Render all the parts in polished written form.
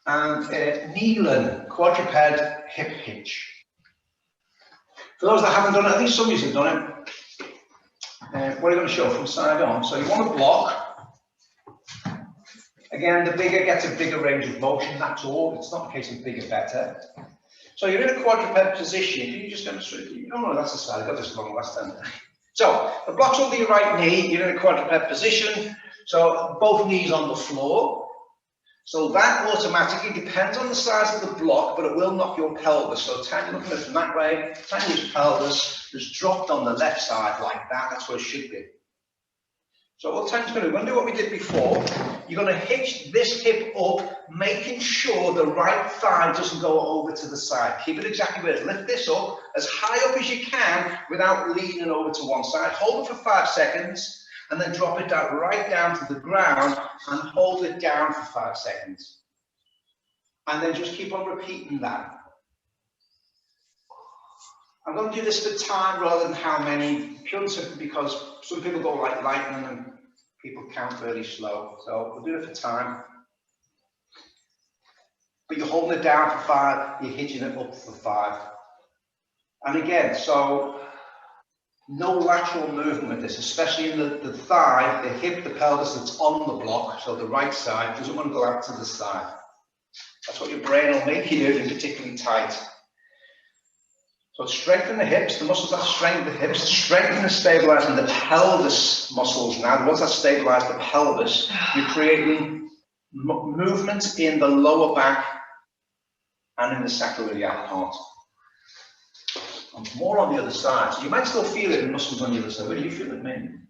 and kneeling quadruped hip hitch. For those that haven't done it, I think some of you have done it. What are you going to show from side on? So you want to block. Again, the bigger gets a bigger range of motion, that's all. It's not a case of bigger better. So you're in a quadruped position. Can you just demonstrate? Oh no, that's the side. I got this wrong last time. So the block's under your right knee. You're in a quadruped position. So both knees on the floor. So that automatically depends on the size of the block, but it will knock your pelvis. So time looking at it from that way, Tiny's pelvis is dropped on the left side like that. That's where it should be. So what Tiny's going to do, we're going to do what we did before. You're going to hitch this hip up, making sure the right thigh doesn't go over to the side. Keep it exactly where it is. Lift this up as high up as you can without leaning over to one side. Hold it for 5 seconds. And then drop it down right down to the ground and hold it down for 5 seconds. And then just keep on repeating that. I'm going to do this for time rather than how many, purely simply because some people go like lightning and people count fairly slow. So we'll do it for time. But you're holding it down for 5, you're hitching it up for 5. And again, so no lateral movement with this, especially in the thigh, the hip, the pelvis that's on the block, so the right side doesn't want to go out to the side. That's what your brain will make you do if you're particularly tight. So strengthen the hips, the muscles that strengthen the hips, strengthen and stabilizing the pelvis muscles now. The ones that stabilize the pelvis, you're creating movement in the lower back and in the sacroiliac part. More on the other side, so you might still feel it in muscles on the other side. Where do you feel it, man?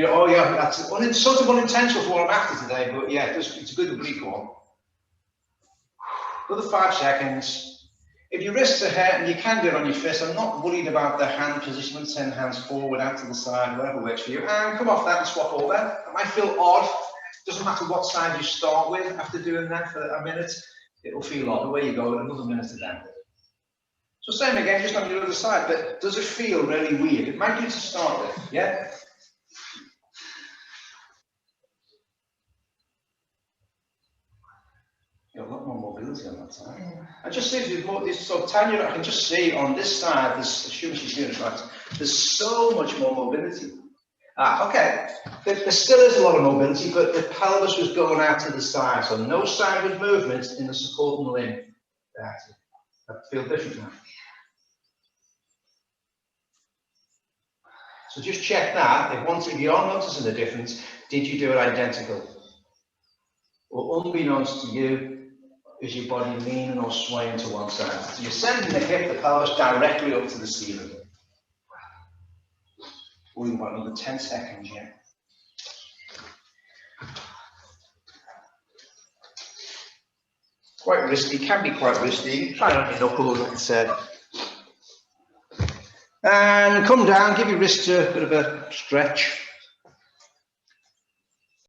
Oh yeah, that's sort of unintentional for what I'm after today, but yeah, it's a good oblique one. Another 5 seconds. If your wrists are hurt, and you can do it on your fist, I'm not worried about the hand position. 10 hands forward, out to the side, whatever works for you. And come off that and swap over. It might feel odd. Doesn't matter what side you start with after doing that for a minute. It'll feel odd. Away you go, another minute to then. So same again, just on the other side, but does it feel really weird? It might do to start with, yeah? You have a lot more mobility on that side. I just see there's more, so Tanya, I can just see on this side, assuming she's doing it right, there's so much more mobility. Okay, there still is a lot of mobility, but the pelvis was going out to the side, so no sideward movement in the supporting limb. That's it. That feel different now. So just check that. If you are noticing the difference, did you do it identical? Or unbeknownst to you, is your body leaning or swaying to one side? So you're sending the hip, the pelvis directly up to the ceiling. We've got another 10 seconds, yeah. Quite risky, can be quite risky. Try it on your knuckles, like I said. And come down, give your wrists a bit of a stretch.